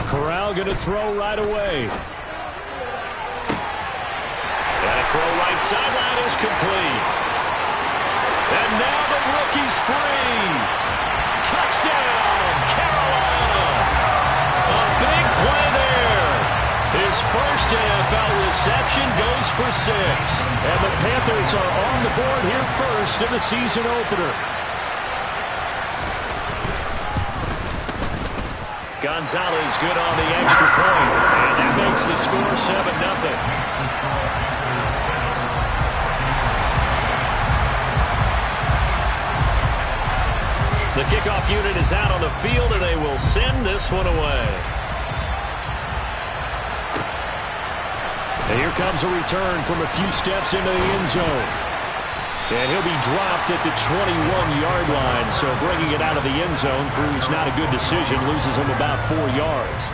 Corral going to throw right away. And a throw right sideline is complete. And now the rookie's free. Touchdown, Carolina. A big play there. His first NFL reception goes for 6. And the Panthers are on the board here first in the season opener. Gonzalez good on the extra point, and that makes the score 7-0. The kickoff unit is out on the field, and they will send this one away. And here comes a return from a few steps into the end zone. And he'll be dropped at the 21-yard line, so bringing it out of the end zone proves not a good decision, loses him about 4 yards.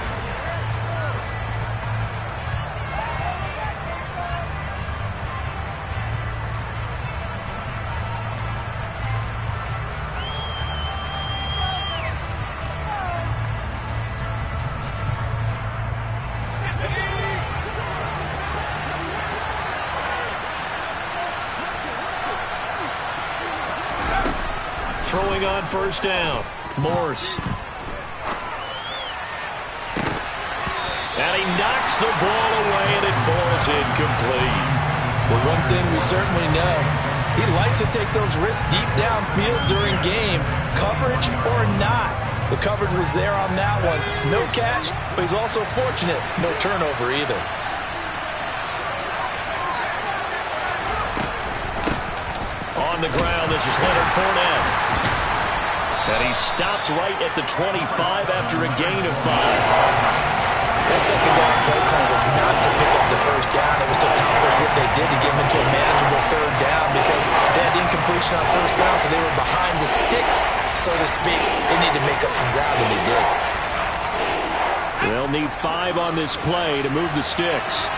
Throwing on first down, Morse. And he knocks the ball away, and it falls incomplete. Well, one thing we certainly know, he likes to take those risks deep downfield during games, coverage or not. The coverage was there on that one. No catch, but he's also fortunate. No turnover either. On the ground, this is Leonard Fournette. And he stopped right at the 25 after a gain of 5. That second down play call was not to pick up the first down. It was to accomplish what they did to get him into a manageable third down because they had incompletion on first down, so they were behind the sticks, so to speak. They needed to make up some ground, and they did. They'll need 5 on this play to move the sticks.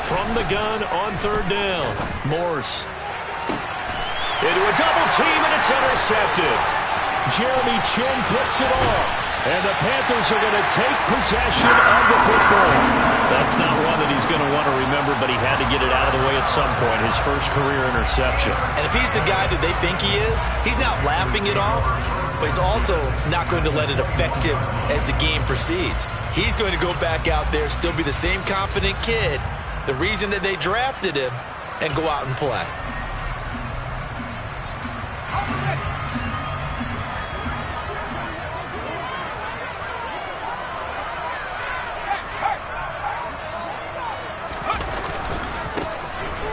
From the gun on third down, Morse. Into a double team, and it's intercepted. Jeremy Chinn picks it off. And the Panthers are going to take possession of the football. That's not one that he's going to want to remember, but he had to get it out of the way at some point. His first career interception. And if he's the guy that they think he is, he's not laughing it off, but he's also not going to let it affect him as the game proceeds. He's going to go back out there, still be the same confident kid, the reason that they drafted him, and go out and play.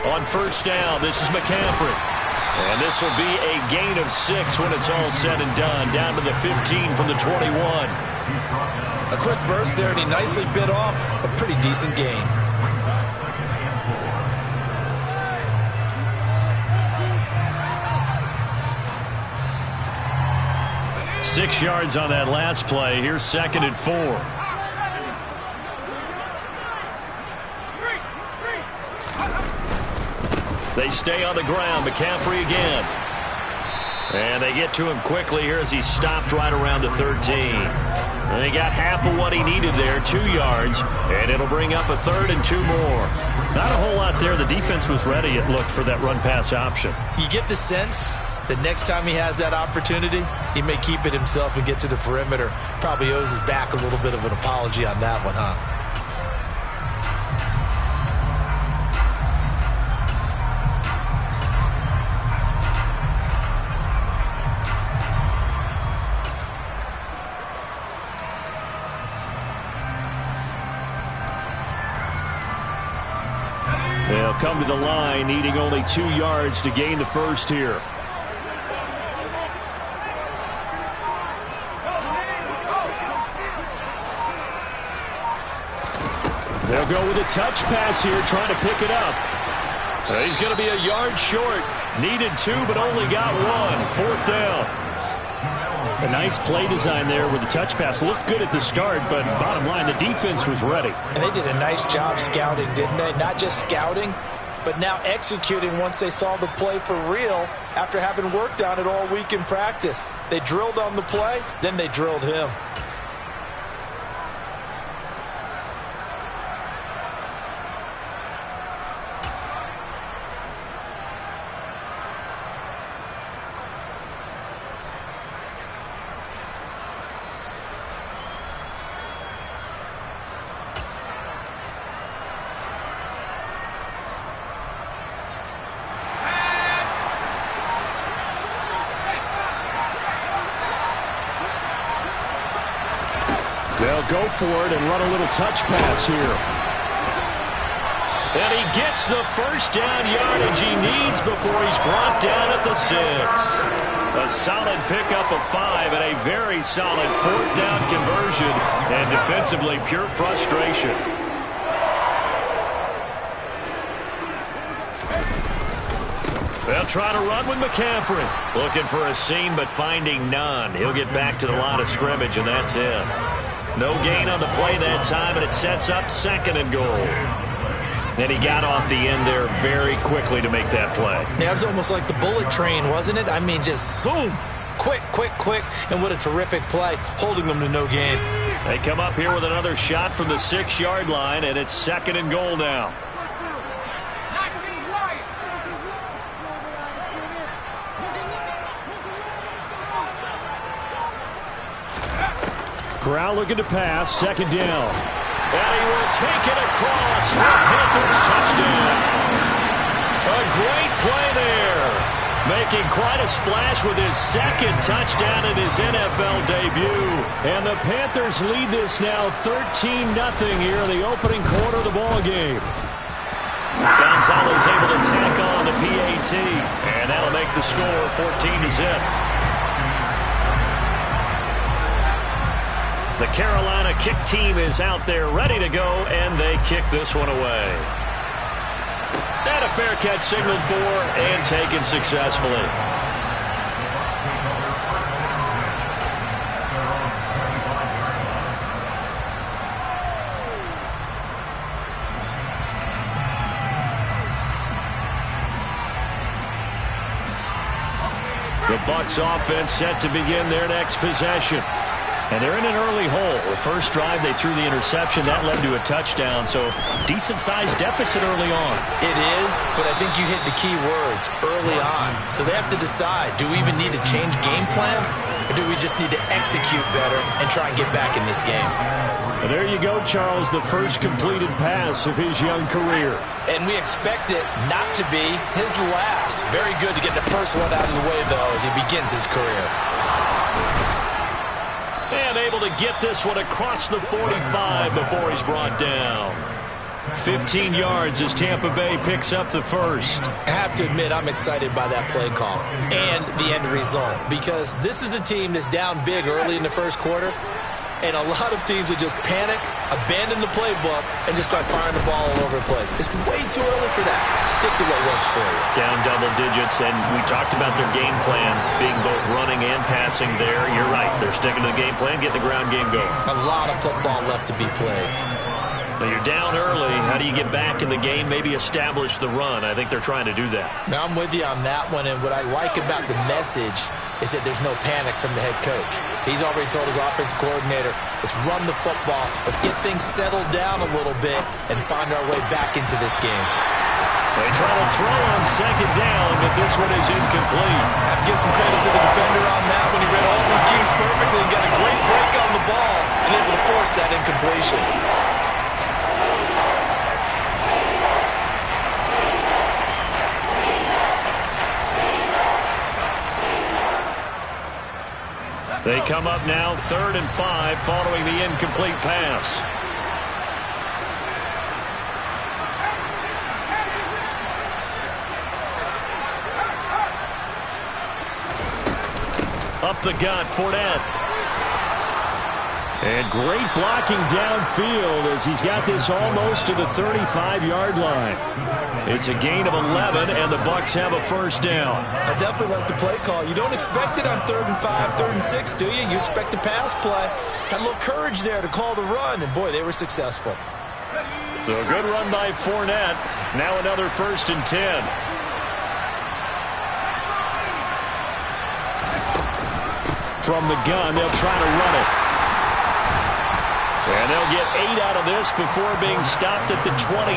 On first down, this is McCaffrey. And this will be a gain of 6 when it's all said and done. Down to the 15 from the 21. A quick burst there, and he nicely bit off a pretty decent gain. Six yards on that last play. Here's 2nd and 4. They stay on the ground. McCaffrey again. And they get to him quickly here as he stopped right around the 13. And they got half of what he needed there, 2 yards. And it'll bring up a 3rd and 2 more. Not a whole lot there. The defense was ready, it looked, for that run-pass option. You get the sense that next time he has that opportunity, he may keep it himself and get to the perimeter. Probably owes his back a little bit of an apology on that one, huh? They'll come to the line, needing only 2 yards to gain the first here. They'll go with a touch pass here, trying to pick it up. He's going to be a yard short. Needed 2, but only got 1. 4th down. A nice play design there with the touch pass. Looked good at the start, but bottom line, the defense was ready. And they did a nice job scouting, didn't they? Not just scouting, but now executing once they saw the play for real after having worked on it all week in practice. They drilled on the play, then they drilled him. They'll go for it and run a little touch pass here. And he gets the first down yardage he needs before he's brought down at the 6. A solid pickup of 5 and a very solid 4th down conversion. And defensively, pure frustration. They'll try to run with McCaffrey. Looking for a seam, but finding none. He'll get back to the line of scrimmage, and that's it. No gain on the play that time, and it sets up 2nd and goal. And he got off the end there very quickly to make that play. Yeah, it was almost like the bullet train, wasn't it? I mean, just zoom. Quick, quick, quick. And what a terrific play, holding them to no gain. They come up here with another shot from the 6-yard line, and it's 2nd and goal now. Corral looking to pass, 2nd down. And he will take it across for a Panthers touchdown. A great play there. Making quite a splash with his 2nd touchdown in his NFL debut. And the Panthers lead this now 13-0 here in the opening quarter of the ball game. Gonzalez able to tack on the PAT. And that'll make the score 14-0. The Carolina kick team is out there ready to go, and they kick this one away. And a fair catch signaled for and taken successfully. The Bucs offense set to begin their next possession. And they're in an early hole. The first drive, they threw the interception. That led to a touchdown, so decent-sized deficit early on. It is, but I think you hit the key words, early on. So they have to decide, do we even need to change game plan, or do we just need to execute better and try and get back in this game? Well, there you go, Charles, the first completed pass of his young career. And we expect it not to be his last. Very good to get the first one out of the way, though, as he begins his career. And able to get this one across the 45 before he's brought down. 15 yards as Tampa Bay picks up the first. I have to admit, I'm excited by that play call and the end result, because this is a team that's down big early in the first quarter, and a lot of teams will just panic, abandon the playbook, and just start firing the ball all over the place. It's way too early for that. Stick to what works for you. Down double digits, and we talked about their game plan being both running and passing there. You're right. They're sticking to the game plan, getting the ground game going. A lot of football left to be played. Now you're down early. How do you get back in the game? Maybe establish the run. I think they're trying to do that. Now, I'm with you on that one, and what I like about the message is that there's no panic from the head coach. He's already told his offensive coordinator, let's run the football, let's get things settled down a little bit and find our way back into this game. They try to throw on 2nd down, but this one is incomplete. I have to give some credit to the defender on that when he read all his keys perfectly and got a great break on the ball and able to force that incompletion. They come up now 3rd and 5 following the incomplete pass. Up the gut, Fournette. And great blocking downfield as he's got this almost to the 35-yard line. It's a gain of 11, and the Bucs have a first down. I definitely like the play call. You don't expect it on 3rd and 5, 3rd and 6, do you? You expect a pass play. Had a little courage there to call the run, and boy, they were successful. So a good run by Fournette. Now another 1st and 10. From the gun, they'll try to run it. And they'll get 8 out of this before being stopped at the 28.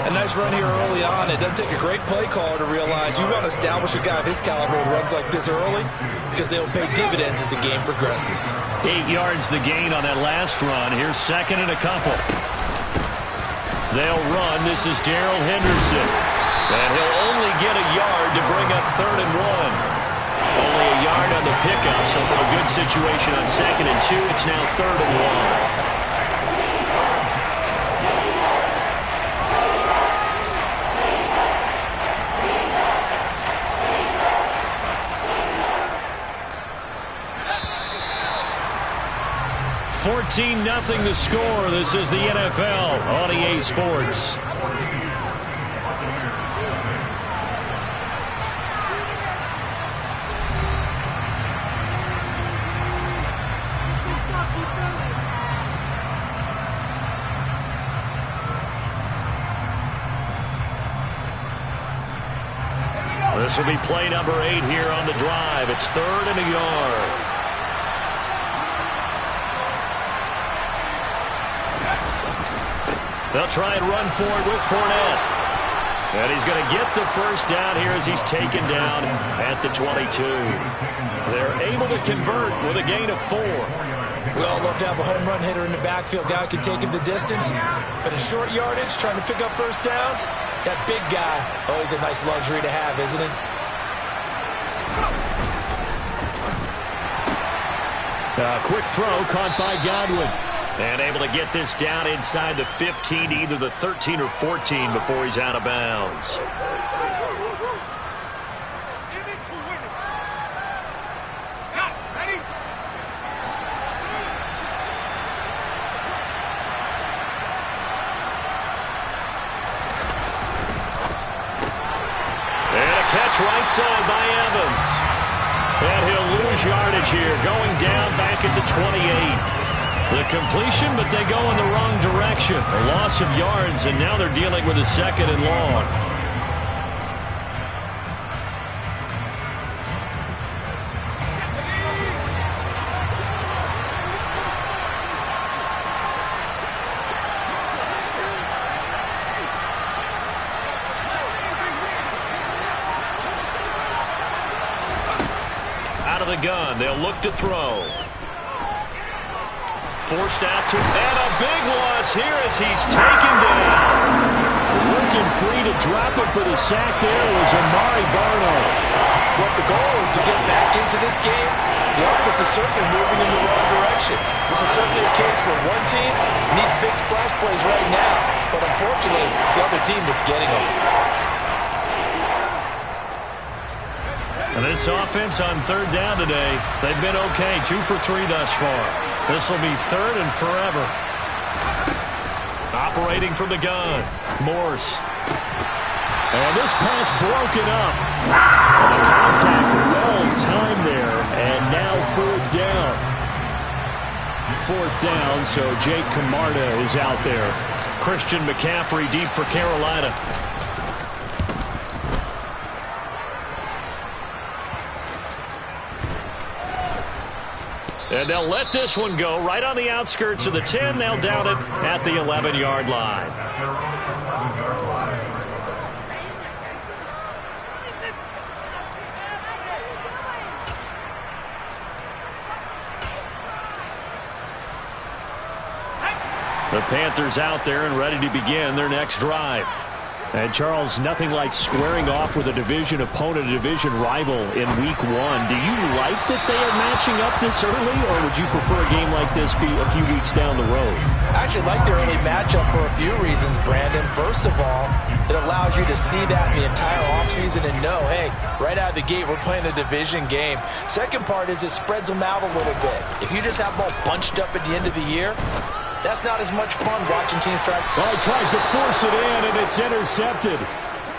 A nice run here early on. It doesn't take a great play caller to realize you want to establish a guy of his caliber with runs like this early because they'll pay dividends as the game progresses. 8 yards the gain on that last run. Here's 2nd and a couple. They'll run. This is Darrell Henderson. And he'll only get a yard to bring up 3rd and 1. Only a yard on the pickup, so from a good situation on 2nd and 2, it's now 3rd and 1. $14-0 the score. This is the NFL on EA Sports. This will be play number 8 here on the drive. It's 3rd and a yard. They'll try and run for it with Fournette. And he's going to get the first down here as he's taken down at the 22. They're able to convert with a gain of 4. We all love to have a home run hitter in the backfield. Guy can take him the distance. But in short yardage, trying to pick up first downs, that big guy, always a nice luxury to have, isn't it? Quick throw caught by Godwin. And able to get this down inside the 15, either the 13 or 14 before he's out of bounds. Catch right side by Evans. And he'll lose yardage here, going down back at the 28. The completion, but they go in the wrong direction. A loss of yards, and now they're dealing with a 2nd and long. Out of the gun, they'll look to throw. Forced out to, and a big loss here as he's taken down. Working free to drop it for the sack there was Amari Barno. What the goal is to get back into this game. The offense is certainly moving in the wrong direction. This is certainly a case where one team needs big splash plays right now, but unfortunately, it's the other team that's getting them. And this offense on 3rd down today, they've been okay, 2 for 3 thus far. This will be 3rd and forever. Operating from the gun, Morse. And this pass broken up. And the contact well timed there, and now 4th down. 4th down, so Jake Camarda is out there. Christian McCaffrey deep for Carolina. And they'll let this one go right on the outskirts of the 10. They'll down it at the 11-yard line. The Panthers out there and ready to begin their next drive. And Charles, nothing like squaring off with a division opponent, a division rival in week 1. Do you like that they are matching up this early, or would you prefer a game like this be a few weeks down the road? I actually like the early matchup for a few reasons, Brandon. First of all, it allows you to see that in the entire offseason and know, hey, right out of the gate, we're playing a division game. Second part is it spreads them out a little bit. If you just have them all bunched up at the end of the year, that's not as much fun watching teams try. Well, he tries to force it in, and it's intercepted.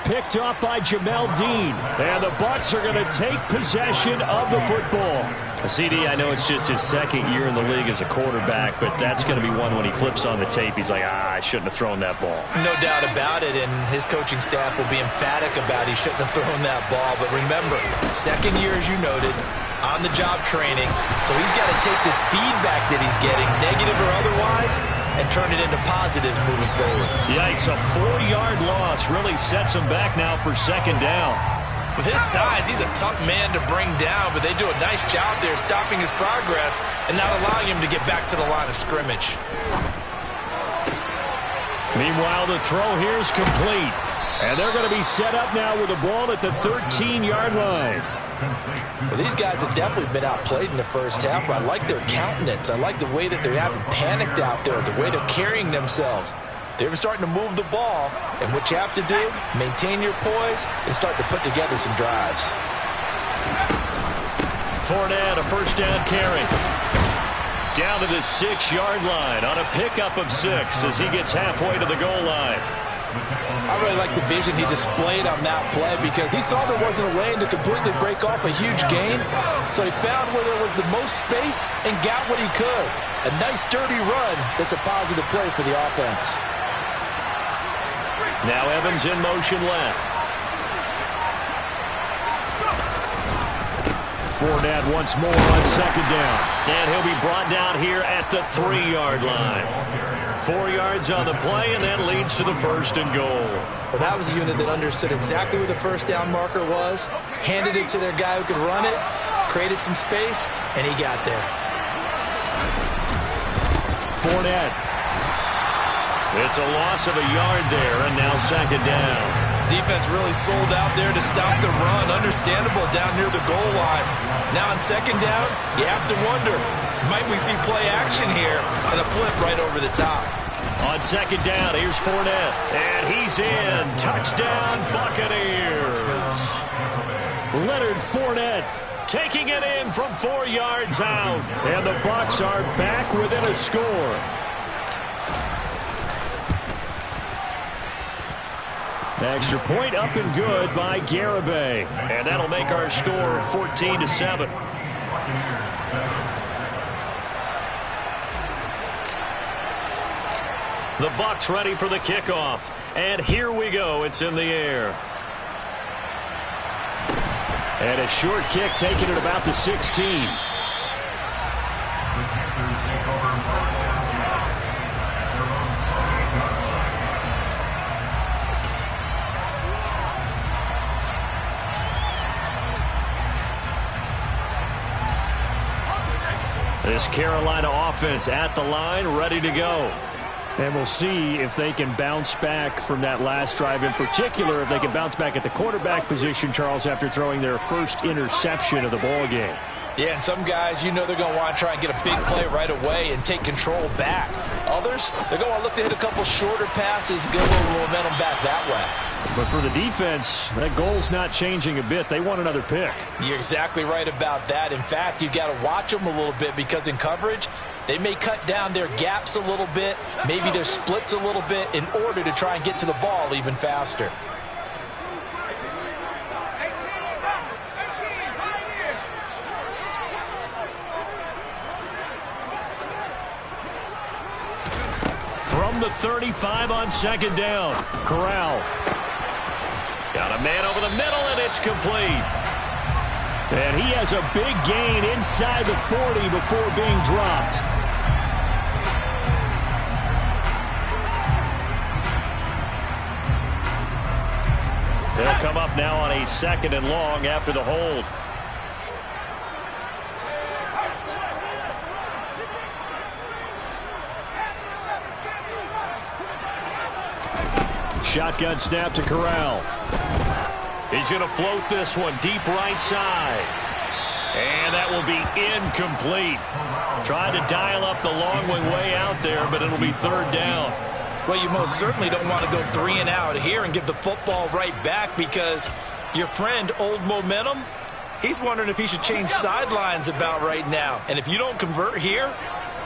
Picked off by Jamel Dean. And the Bucs are going to take possession of the football. CD, I know it's just his second year in the league as a quarterback, but that's going to be one when he flips on the tape. He's like, I shouldn't have thrown that ball. No doubt about it, and his coaching staff will be emphatic about he shouldn't have thrown that ball. But remember, second year, as you noted, on-the-job training, so he's got to take this feedback that he's getting, negative or otherwise, and turn it into positives moving forward. Yikes, a 4-yard loss really sets him back now for second down. With his size, he's a tough man to bring down, but they do a nice job there stopping his progress and not allowing him to get back to the line of scrimmage. Meanwhile, the throw here is complete. And they're going to be set up now with the ball at the 13-yard line. Well, these guys have definitely been outplayed in the first half, but I like their countenance. I like the way that they haven't panicked out there, the way they're carrying themselves. They're starting to move the ball, and what you have to do, maintain your poise and start to put together some drives. Fournette, a first down carry. Down to the 6-yard line on a pickup of 6 as he gets halfway to the goal line. I really like the vision he displayed on that play because he saw there wasn't a lane to completely break off a huge gain. So he found where there was the most space and got what he could. A nice, dirty run that's a positive play for the offense. Now Evans in motion left. Fournette once more on second down. And he'll be brought down here at the 3-yard line. 4 yards on the play, and that leads to the 1st and goal. Well, that was a unit that understood exactly where the first down marker was, handed it to their guy who could run it, created some space, and he got there. Fournette. It's a loss of a yard there, and now second down. Defense really sold out there to stop the run. Understandable down near the goal line. Now on second down, you have to wonder, might we see play action here and a flip right over the top? On second down, here's Fournette, and he's in. Touchdown, Buccaneers. Leonard Fournette taking it in from 4 yards out, and the Bucs are back within a score. Extra point up and good by Garibay. And that'll make our score 14-7. The Bucs ready for the kickoff. And here we go. It's in the air. And a short kick taken at about the 16. This Carolina offense at the line, ready to go. And we'll see if they can bounce back from that last drive. In particular, if they can bounce back at the quarterback position, Charles, after throwing their first interception of the ball game. Yeah, and some guys, you know they're going to want to try and get a big play right away and take control back. Others, they're going to look to hit a couple shorter passes, get a little momentum back that way. But for the defense, that goal's not changing a bit. They want another pick. You're exactly right about that. In fact, you've got to watch them a little bit because in coverage, they may cut down their gaps a little bit, maybe their splits a little bit in order to try and get to the ball even faster. From the 35 on second down, Corral. Got a man over the middle, and it's complete. And he has a big gain inside the 40 before being dropped. They'll come up now on a 2nd and long after the hold. Shotgun snap to Corral. He's going to float this one deep right side. And that will be incomplete. Trying to dial up the long way out there, but it'll be third down. Well, you most certainly don't want to go 3 and out here and give the football right back, because your friend, Old Momentum, he's wondering if he should change sidelines about right now. And if you don't convert here,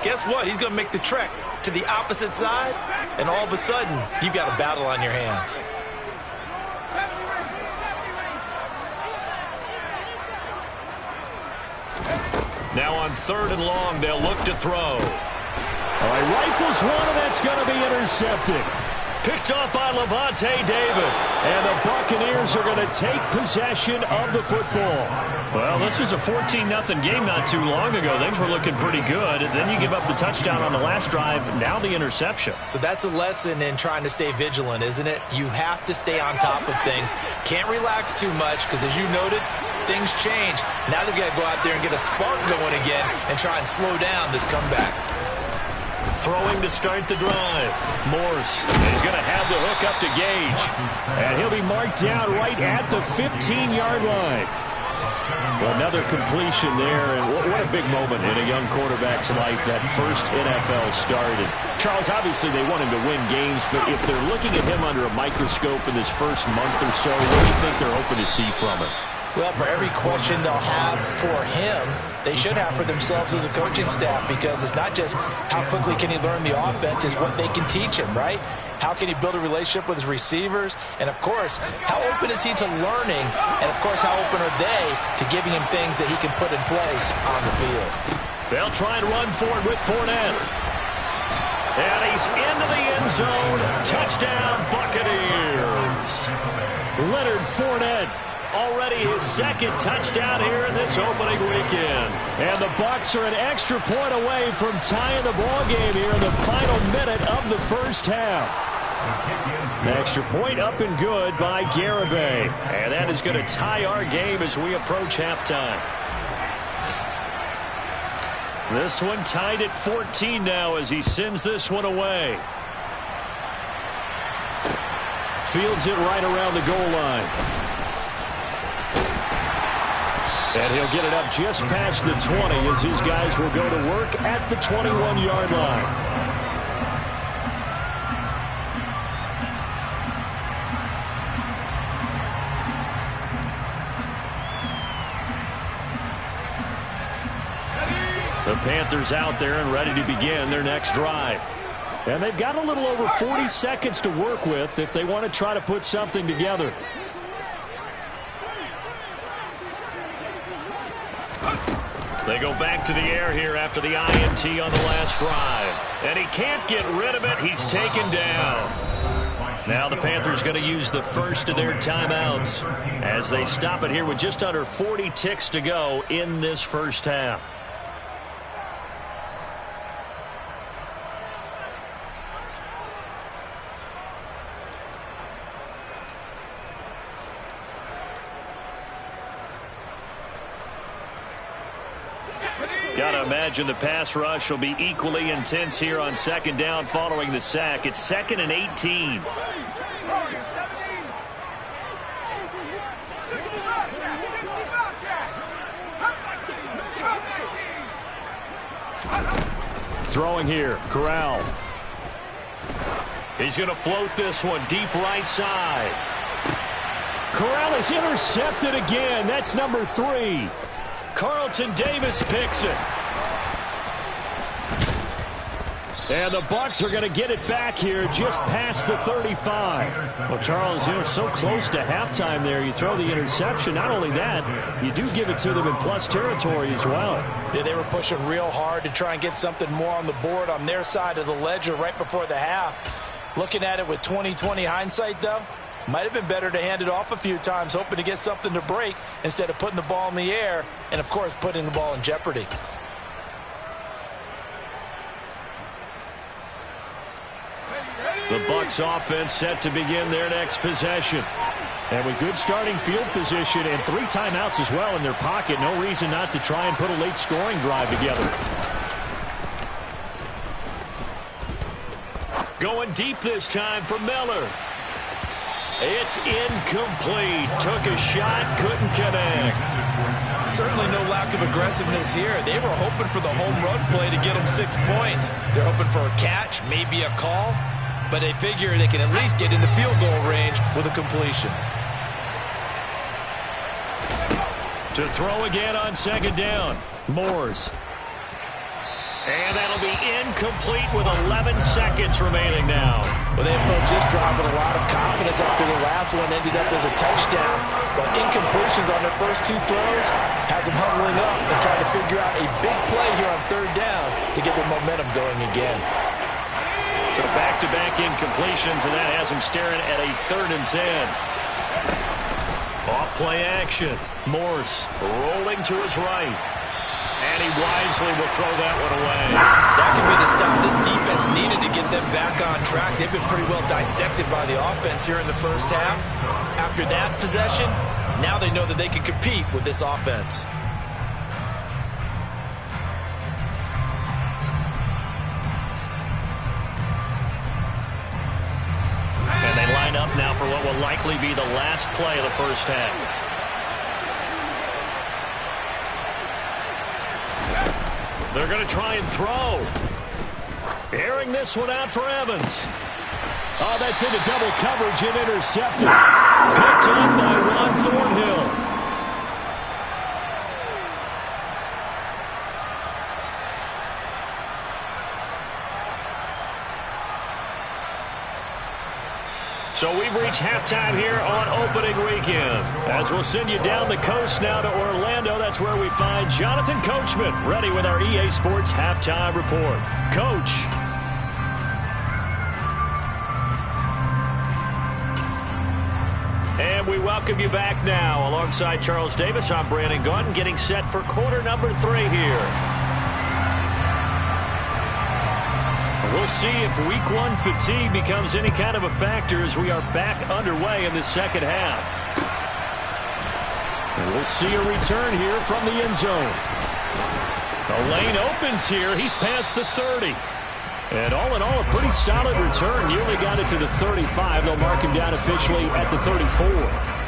guess what? He's going to make the trek to the opposite side, and all of a sudden, you've got a battle on your hands. Now on 3rd and long, they'll look to throw. All right, rifles one, and that's going to be intercepted. Picked off by Lavonte David. And the Buccaneers are going to take possession of the football. Well, this was a 14-0 game not too long ago. Things were looking pretty good. And then you give up the touchdown on the last drive. Now the interception. So that's a lesson in trying to stay vigilant, isn't it? You have to stay on top of things. Can't relax too much, because as you noted, things change. Now they've got to go out there and get a spark going again and try and slow down this comeback. Throwing to start the drive. Morse is going to have the hook up to Gage. And he'll be marked down right at the 15-yard line. Well, another completion there, and what a big moment in a young quarterback's life, that first NFL start. And Charles, obviously they want him to win games, but if they're looking at him under a microscope in this first month or so, what do you think they're hoping to see from him? Well, for every question they'll have for him, they should have for themselves as a coaching staff, because it's not just how quickly can he learn the offense, it's what they can teach him, right? How can he build a relationship with his receivers? And, of course, how open is he to learning? And, of course, how open are they to giving him things that he can put in place on the field? They'll try and run for it with Fournette. And he's into the end zone. Touchdown, Buccaneers. Leonard Fournette. Already his second touchdown here in this opening weekend. And the Bucs are an extra point away from tying the ball game here in the final minute of the first half. The extra point up and good by Garibay. And that is going to tie our game as we approach halftime. This one tied at 14 now as he sends this one away. Fields it right around the goal line. And he'll get it up just past the 20 as his guys will go to work at the 21-yard line. The Panthers out there and ready to begin their next drive. And they've got a little over 40 seconds to work with if they want to try to put something together. They go back to the air here after the INT on the last drive. And he can't get rid of it. He's taken down. Now the Panthers going to use the first of their timeouts as they stop it here with just under 40 ticks to go in this first half. Got to imagine the pass rush will be equally intense here on second down following the sack. It's 2nd and 18. Throwing here, Corral. He's going to float this one deep right side. Corral is intercepted again. That's number 3. Carlton Davis picks it. And the Bucs are going to get it back here just past the 35. Well, Charles, so close to halftime there. You throw the interception. Not only that, you do give it to them in plus territory as well. Yeah, they were pushing real hard to try and get something more on the board on their side of the ledger right before the half. Looking at it with 20/20 hindsight, though, might have been better to hand it off a few times, hoping to get something to break instead of putting the ball in the air and, of course, putting the ball in jeopardy. The Bucs offense set to begin their next possession. And with good starting field position and 3 timeouts as well in their pocket, no reason not to try and put a late scoring drive together. Going deep this time for Miller. It's incomplete. Took a shot, couldn't connect. Certainly no lack of aggressiveness here. They were hoping for the home run play to get them 6 points. They're hoping for a catch, maybe a call, but they figure they can at least get into field goal range with a completion. To throw again on second down. Moores. And that'll be incomplete with 11 seconds remaining now. Well, they have folks just dropping a lot of confidence after the last one ended up as a touchdown. But incompletions on their first 2 throws has them huddling up and trying to figure out a big play here on third down to get their momentum going again. So back-to-back incompletions, and that has them staring at a 3rd and 10. Off play action. Morse rolling to his right. And he wisely will throw that one away. That could be the stop this defense needed to get them back on track. They've been pretty well dissected by the offense here in the first half. After that possession, now they know that they can compete with this offense. And they line up now for what will likely be the last play of the first half. They're going to try and throw. Airing this one out for Evans. Oh, that's into double coverage and intercepted. Picked up by Ron Thornhill. So we've reached halftime here on opening weekend. As we'll send you down the coast now to Orlando, that's where we find Jonathan Coachman, ready with our EA Sports Halftime Report. Coach. And we welcome you back now. Alongside Charles Davis, I'm Brandon Gaudin, getting set for quarter number 3 here. We'll see if week 1 fatigue becomes any kind of a factor as we are back underway in the second half. And we'll see a return here from the end zone. The lane opens here. He's past the 30. And all in all, a pretty solid return. Nearly got it to the 35. They'll mark him down officially at the 34.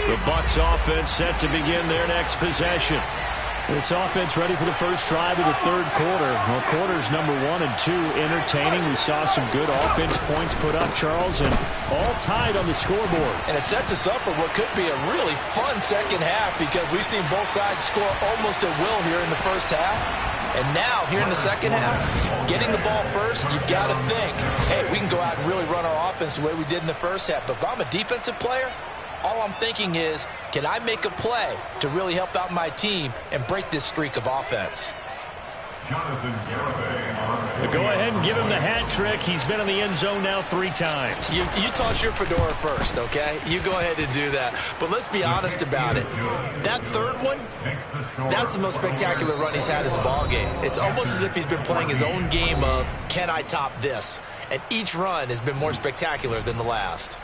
The Bucs offense set to begin their next possession. This offense ready for the first drive of the third quarter. Well, quarters number 1 and 2 entertaining. We saw some good offense points put up, Charles, and all tied on the scoreboard. And it sets us up for what could be a really fun second half because we've seen both sides score almost at will here in the first half. And now, here in the second half, getting the ball first, you've got to think, hey, we can go out and really run our offense the way we did in the first half. But if I'm a defensive player, all I'm thinking is, can I make a play to really help out my team and break this streak of offense? Go ahead and give him the hat trick. He's been in the end zone now 3 times. You toss your fedora first, okay? You go ahead and do that. But let's be honest about it. That third one, that's the most spectacular run he's had in the ballgame. It's almost as if he's been playing his own game of, can I top this? And each run has been more spectacular than the last.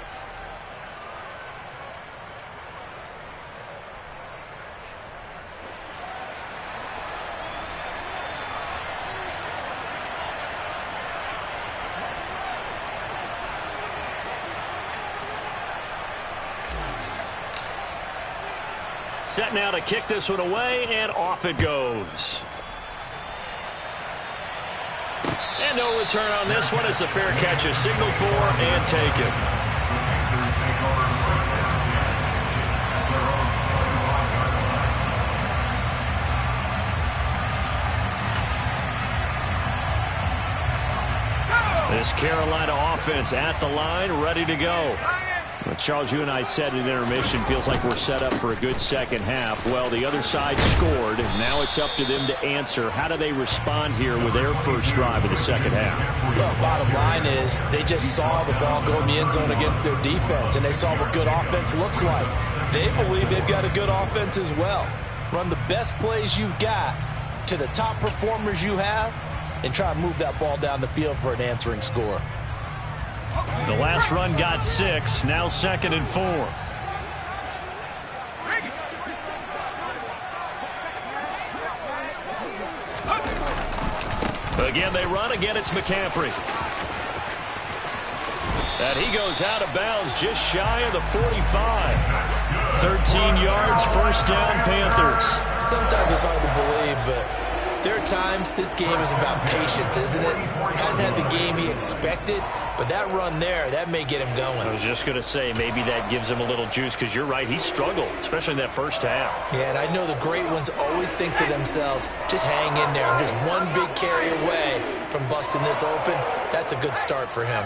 Set now to kick this one away, and off it goes. And no return on this one. It's a fair catch, a signal for, and taken. This Carolina offense at the line, ready to go. Well, Charles, you and I said in intermission, feels like we're set up for a good second half. Well, the other side scored. Now it's up to them to answer. How do they respond here with their first drive of the second half? Well, bottom line is they just saw the ball go in the end zone against their defense, and they saw what good offense looks like. They believe they've got a good offense as well. Run the best plays you've got to the top performers you have and try to move that ball down the field for an answering score. The last run got 6, now 2nd and 4. Again, they run. Again, it's McCaffrey. And he goes out of bounds just shy of the 45. 13 yards, first down, Panthers. Sometimes it's hard to believe, but there are times this game is about patience, isn't it? Hasn't had the game he expected, but that run there, that may get him going. I was just going to say, maybe that gives him a little juice, because you're right, he struggled, especially in that first half. Yeah, and I know the great ones always think to themselves, just hang in there. I'm just one big carry away from busting this open. That's a good start for him.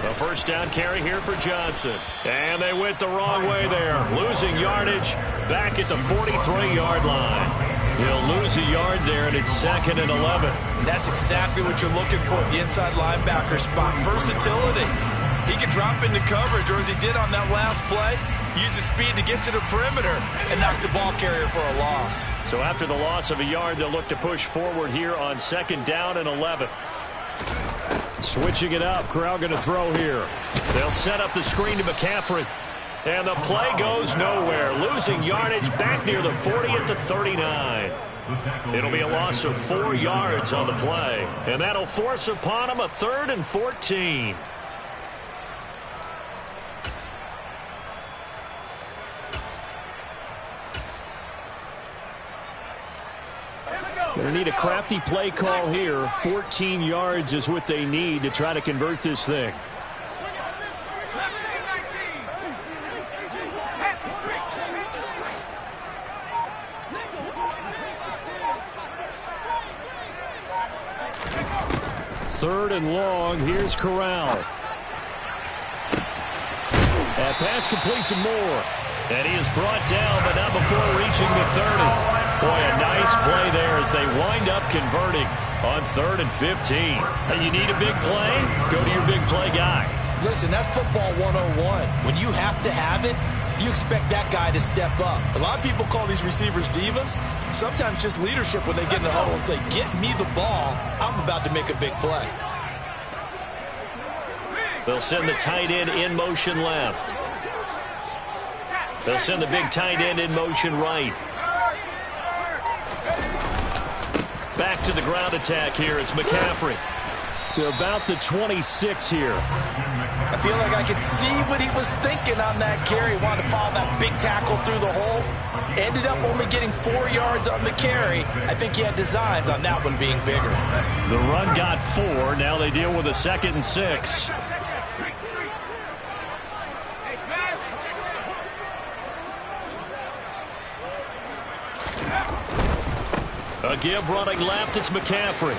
The first down carry here for Johnson. And they went the wrong way there. Losing yardage back at the 43-yard line. He'll lose a yard there, and it's 2nd and 11. And that's exactly what you're looking for at the inside linebacker spot. Versatility. He can drop into coverage, or as he did on that last play, use his speed to get to the perimeter and knock the ball carrier for a loss. So after the loss of a yard, they'll look to push forward here on 2nd down and 11. Switching it up, Corral going to throw here. They'll set up the screen to McCaffrey. And the play goes nowhere. Losing yardage back near the 40 at the 39. It'll be a loss of 4 yards on the play. And that'll force upon him a 3rd and 14. Going to need a crafty play call here. 14 yards is what they need to try to convert this thing. Third and long. Here's Corral. That pass complete to Moore. And he is brought down, but not before reaching the 30. Boy, a nice play there as they wind up converting on 3rd and 15. You need a big play? Go to your big play guy. Listen, that's football 101. When you have to have it, you expect that guy to step up. A lot of people call these receivers divas. Sometimes just leadership when they get in the huddle and say, get me the ball. I'm about to make a big play. They'll send the tight end in motion left. They'll send the big tight end in motion right. Back to the ground attack here. It's McCaffrey. To about the 26 here. I feel like I could see what he was thinking on that carry. Wanted to follow that big tackle through the hole. Ended up only getting 4 yards on the carry. I think he had designs on that one being bigger. The run got 4. Now they deal with a 2nd and 6. A give running left, it's McCaffrey.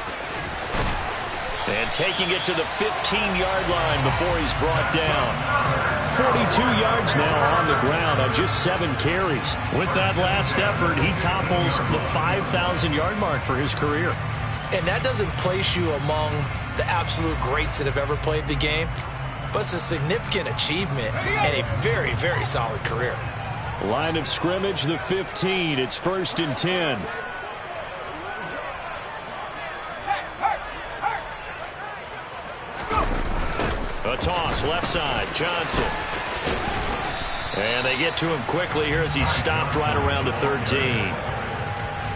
And taking it to the 15-yard line before he's brought down. 42 yards now on the ground on just 7 carries. With that last effort, he topples the 5,000-yard mark for his career. And that doesn't place you among the absolute greats that have ever played the game, but it's a significant achievement and a very, very solid career. Line of scrimmage, the 15. It's 1st and 10. A toss, left side, Johnson. And they get to him quickly here as he's stopped right around the 13.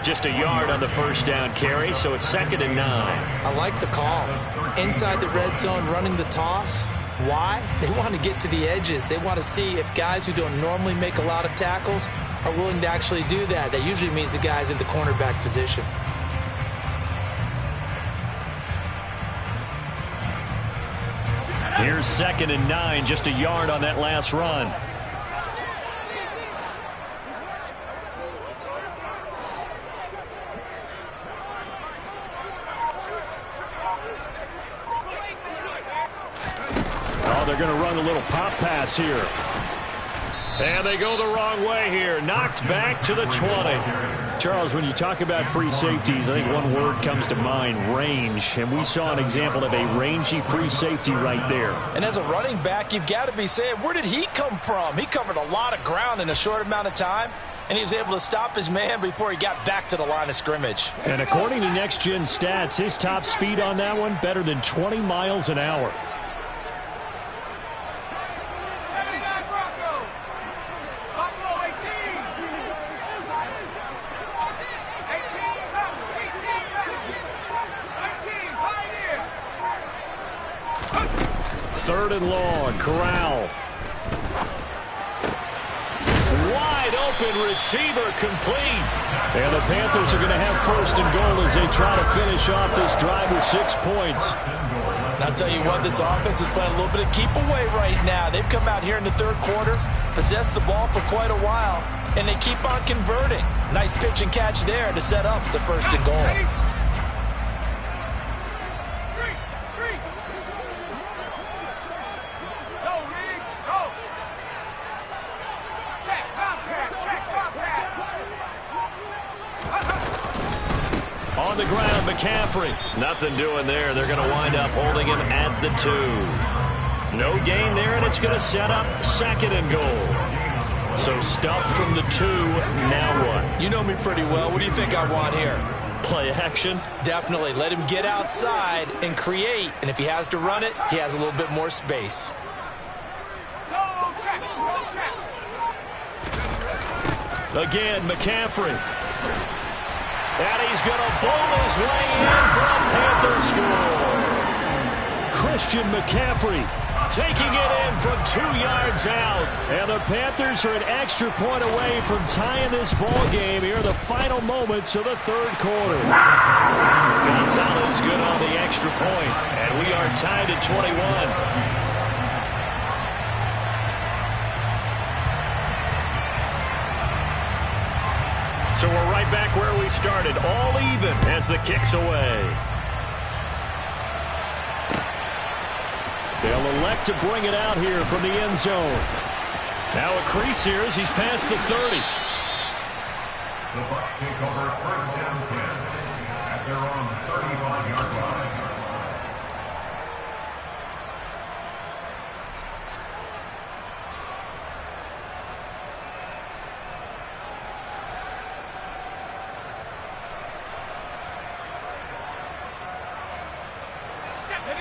Just a yard on the first down carry, so it's 2nd and 9. I like the call. Inside the red zone, running the toss. Why? They want to get to the edges. They want to see if guys who don't normally make a lot of tackles are willing to actually do that. That usually means the guy's in the cornerback position. Here's 2nd and 9, just a yard on that last run. Oh, they're going to run a little pop pass here. And they go the wrong way here. Knocked back to the 20. Charles, when you talk about free safeties, I think one word comes to mind, range. And we saw an example of a rangy free safety right there. And as a running back, you've got to be saying, where did he come from? He covered a lot of ground in a short amount of time, and he was able to stop his man before he got back to the line of scrimmage. And according to Next Gen Stats, his top speed on that one, better than 20 miles an hour. 3rd and long. Corral. Wide open receiver complete. And the Panthers are going to have 1st and goal as they try to finish off this drive with 6 points. And I'll tell you what, this offense is playing a little bit of keep away right now. They've come out here in the 3rd quarter, possessed the ball for quite a while, and they keep on converting. Nice pitch and catch there to set up the 1st and goal. On the ground, McCaffrey. Nothing doing there. They're going to wind up holding him at the 2. No gain there, and it's going to set up 2nd and goal. So stuffed from the 2. Now what? You know me pretty well. What do you think I want here? Play action? Definitely. Let him get outside and create. And if he has to run it, he has a little bit more space. Again, McCaffrey. And he's going to bowl his way in for a Panther score. Christian McCaffrey taking it in from 2 yards out. And the Panthers are an extra point away from tying this ball game here in the final moments of the 3rd quarter. Gonzalez good on the extra point. And we are tied at 21. So we're right back where we started, all even as the kick's away. They'll elect to bring it out here from the end zone. Now a crease here as he's past the 30. The Bucs take over 1st down 10 at their own 35-yard line.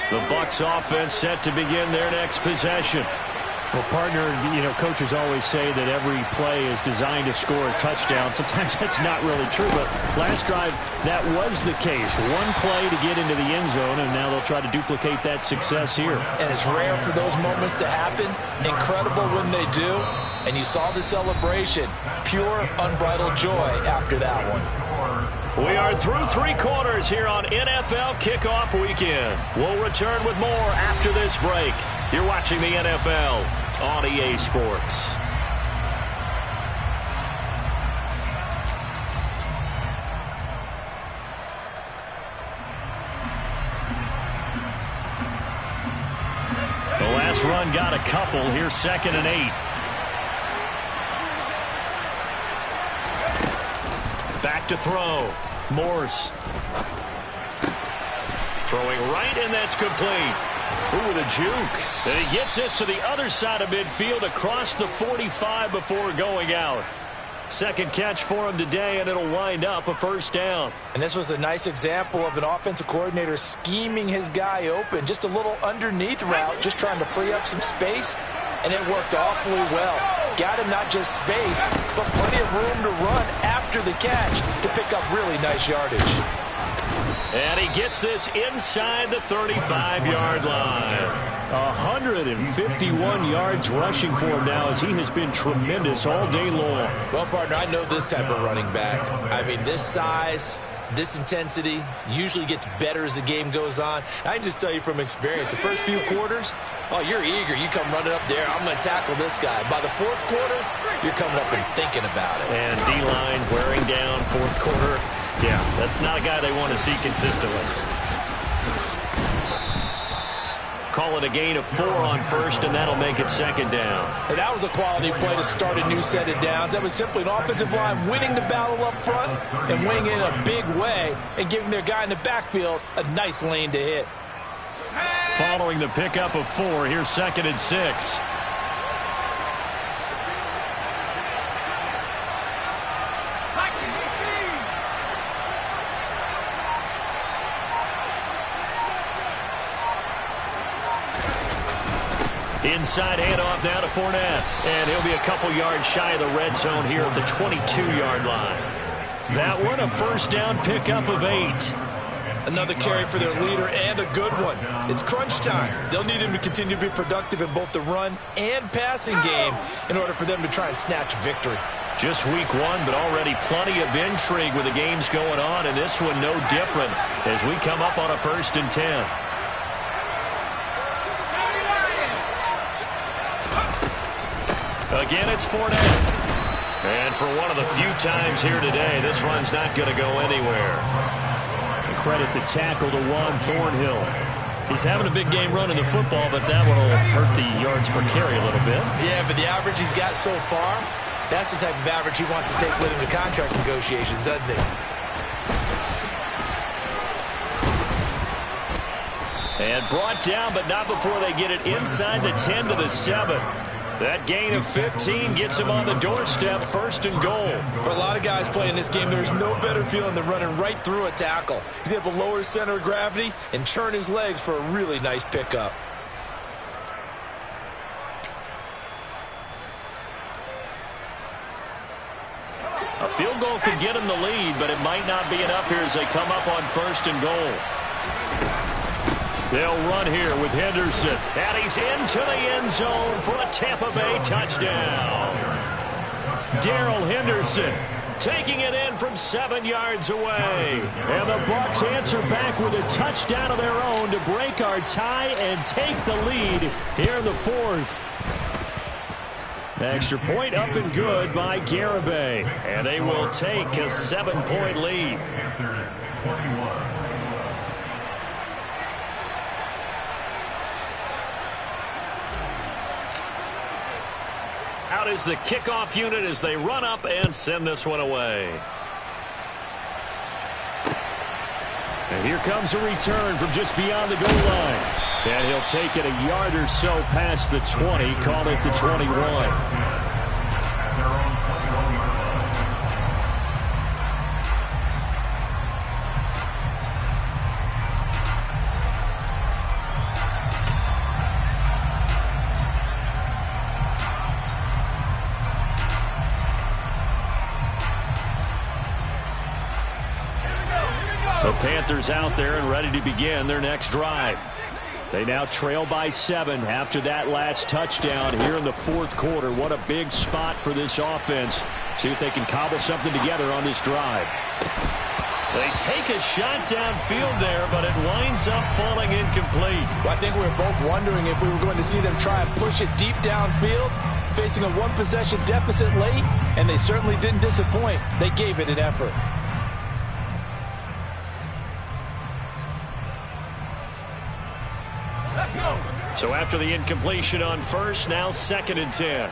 The Bucs offense set to begin their next possession. Well, partner, coaches always say that every play is designed to score a touchdown. Sometimes that's not really true, but last drive, that was the case. One play to get into the end zone, and now they'll try to duplicate that success here. And it's rare for those moments to happen. Incredible when they do. And you saw the celebration. Pure, unbridled joy after that one. We are through 3 quarters here on NFL Kickoff Weekend. We'll return with more after this break. You're watching the NFL on EA Sports. The last run got a couple. Here's 2nd and 8. Back to throw. Morse. Throwing right, and that's complete. Ooh, the juke. And he gets this to the other side of midfield across the 45 before going out. 2nd catch for him today, and it'll wind up a 1st down. And this was a nice example of an offensive coordinator scheming his guy open. Just a little underneath route, just trying to free up some space, and it worked awfully well. Got him not just space, but plenty of room to run after the catch to pick up really nice yardage. And he gets this inside the 35-yard line. 151 yards rushing for him now as he has been tremendous all day long. Well, partner, I know this type of running back. I mean, this size, this intensity usually gets better as the game goes on. I can just tell you from experience, the first few quarters, oh, you're eager. You come running up there, I'm going to tackle this guy. By the 4th quarter, you're coming up and thinking about it. And D-line wearing down 4th quarter. Yeah, that's not a guy they want to see consistently. Call it a gain of 4 on 1st, and that'll make it 2nd down. And that was a quality play to start a new set of downs. That was simply an offensive line winning the battle up front and winning in a big way and giving their guy in the backfield a nice lane to hit. Following the pickup of 4, here's 2nd and 6. Inside handoff now to Fournette. And he'll be a couple yards shy of the red zone here at the 22-yard line. That one a 1st down pickup of 8. Another carry for their leader, and a good one. It's crunch time. They'll need him to continue to be productive in both the run and passing game in order for them to try and snatch a victory. Just week one, but already plenty of intrigue with the games going on, and this one no different as we come up on a 1st and 10. Again, it's Fournette. And for one of the few times here today, this run's not going to go anywhere. And credit the tackle to Juan Thornhill. He's having a big game running the football, but that will hurt the yards per carry a little bit. Yeah, but the average he's got so far, that's the type of average he wants to take with him to contract negotiations, doesn't he? And brought down, but not before they get it inside the 10 to the 7. That gain of 15 gets him on the doorstep, 1st and goal. For a lot of guys playing this game, there's no better feeling than running right through a tackle. He's able to lower his center of gravity and churn his legs for a really nice pickup. A field goal could get him the lead, but it might not be enough here as they come up on 1st and goal. They'll run here with Henderson. And he's into the end zone for a Tampa Bay touchdown. Darrell Henderson taking it in from 7 yards away. And the Bucs answer back with a touchdown of their own to break our tie and take the lead here in the 4th. Extra point up and good by Garibay. And they will take a 7-point lead. Out is the kickoff unit as they run up and send this one away. And here comes a return from just beyond the goal line. And he'll take it a yard or so past the 20, call it the 21. The Panthers out there and ready to begin their next drive. They now trail by 7 after that last touchdown here in the 4th quarter. What a big spot for this offense. See if they can cobble something together on this drive. They take a shot downfield there, but it winds up falling incomplete. Well, I think we were both wondering if we were going to see them try and push it deep downfield, facing a 1-possession deficit late, and they certainly didn't disappoint. They gave it an effort. So after the incompletion on 1st, now 2nd and 10.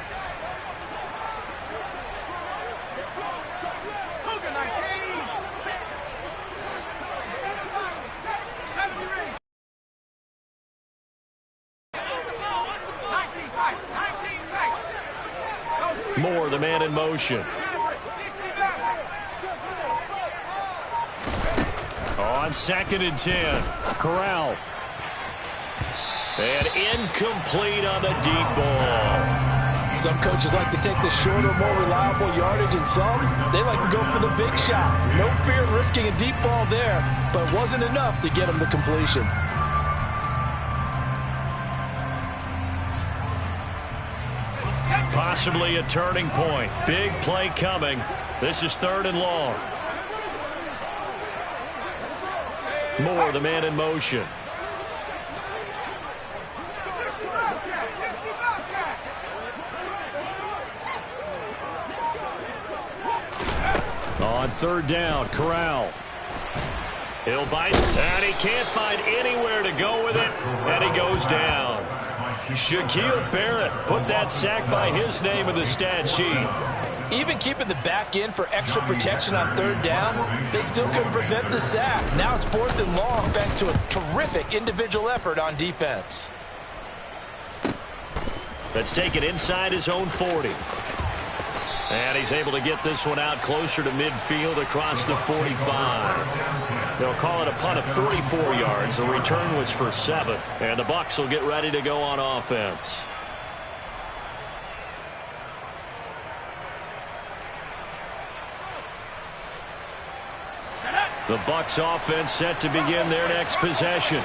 Moore, the man in motion. On 2nd and 10, Corral. And incomplete on the deep ball. Some coaches like to take the shorter, more reliable yardage, and some, they like to go for the big shot. No fear of risking a deep ball there, but it wasn't enough to get them the completion. Possibly a turning point. Big play coming. This is 3rd and long. Moore, the man in motion. On 3rd down, Corral. He'll bite, and he can't find anywhere to go with it, and he goes down. Shaquille Barrett put that sack by his name in the stat sheet. Even keeping the back in for extra protection on 3rd down, they still couldn't prevent the sack. Now it's 4th and long thanks to a terrific individual effort on defense. Let's take it inside his own 40. And he's able to get this one out closer to midfield across the 45. They'll call it a punt of 44 yards. The return was for 7. And the Bucs will get ready to go on offense. The Bucs offense set to begin their next possession.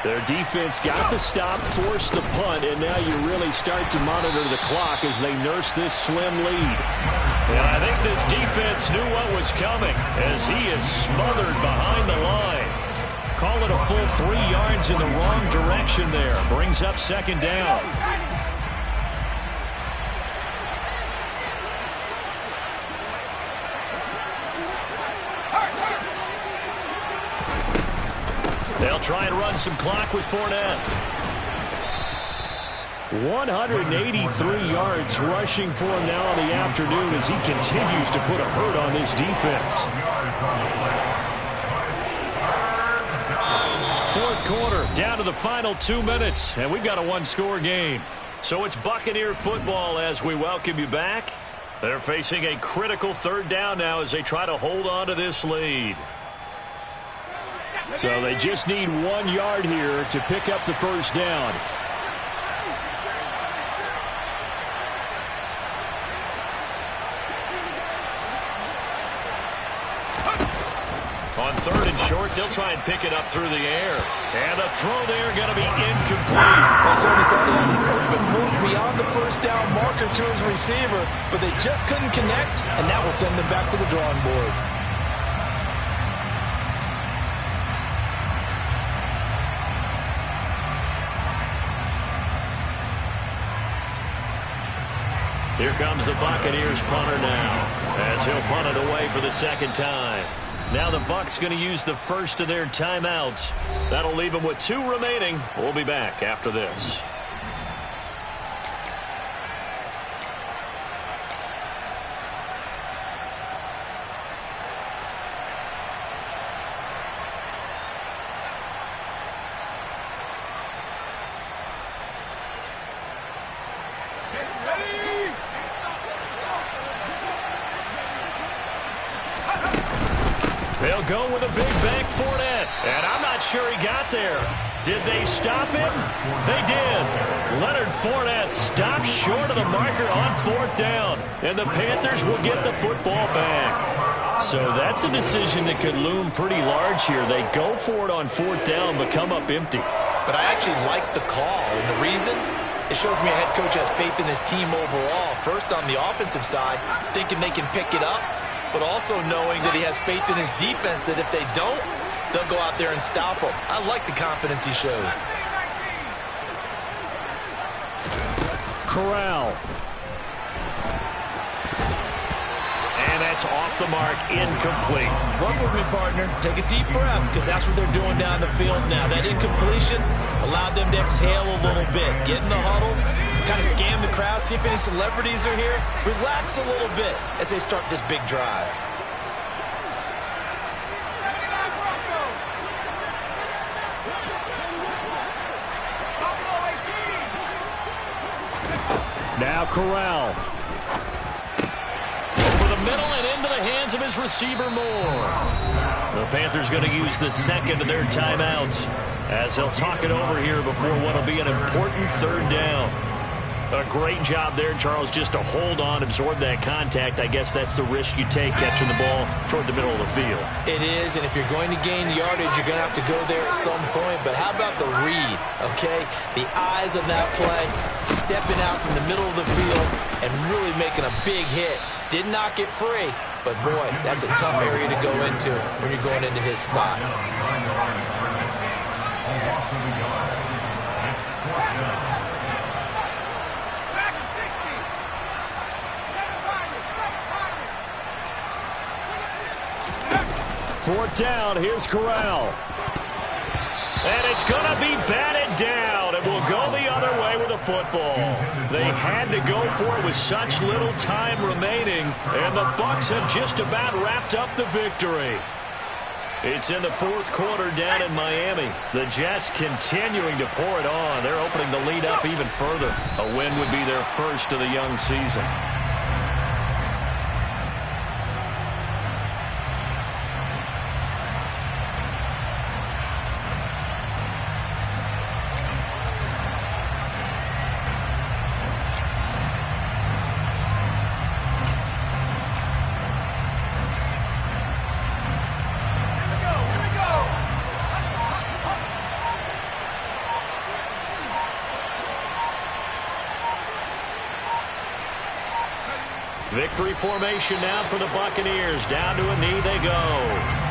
Their defense got the stop, forced the punt, and now you really start to monitor the clock as they nurse this slim lead. And I think this defense knew what was coming as he is smothered behind the line. Call it a full 3 yards in the wrong direction there. Brings up second down. They'll try and run some clock with Fournette. 183 yards rushing for him now in the afternoon as he continues to put a hurt on this defense. Fourth quarter, down to the final 2 minutes, and we've got a one-score game. So it's Buccaneer football as we welcome you back. They're facing a critical third down now as they try to hold on to this lead. So they just need 1 yard here to pick up the first down. On third and short, they'll try and pick it up through the air. And the throw there going to be incomplete. They certainly thought he had an open move beyond the first down marker to his receiver, but they just couldn't connect, and that will send them back to the drawing board. Here comes the Buccaneers punter now as he'll punt it away for the second time. Now the Bucs going to use the first of their timeouts. That'll leave them with 2 remaining. We'll be back after this. They'll go with a big bank Fournette, and I'm not sure he got there. Did they stop him? They did. Leonard Fournette stopped short of the marker on fourth down, and the Panthers will get the football back. So that's a decision that could loom pretty large here. They go for it on fourth down, but come up empty. But I actually like the call, and the reason? It shows me a head coach has faith in his team overall. First on the offensive side, thinking they can pick it up, but also knowing that he has faith in his defense that if they don't, they'll go out there and stop him. I like the confidence he showed. Corral. And that's off the mark, incomplete. Run with me, partner. Take a deep breath, because that's what they're doing down the field now. That incompletion allowed them to exhale a little bit. Get in the huddle, kind of scan the crowd, see if any celebrities are here. Relax a little bit as they start this big drive. Now Corral. Over the middle and into the hands of his receiver Moore. The Panthers going to use the second of their timeouts as they'll talk it over here before what will be an important third down. A great job there, Charles, just to hold on, absorb that contact. I guess that's the risk you take catching the ball toward the middle of the field. It is, and if you're going to gain yardage, you're going to have to go there at some point. But how about the read, okay? The eyes of that play, stepping out from the middle of the field and really making a big hit. Did not get free, but boy, that's a tough area to go into when you're going into his spot. Fourth down, here's Corral. And it's going to be batted down. It will go the other way with the football. They had to go for it with such little time remaining, and the Bucs have just about wrapped up the victory. It's in the fourth quarter down in Miami. The Jets continuing to pour it on. They're opening the lead up even further. A win would be their first of the young season. Victory formation now for the Buccaneers. Down to a knee they go.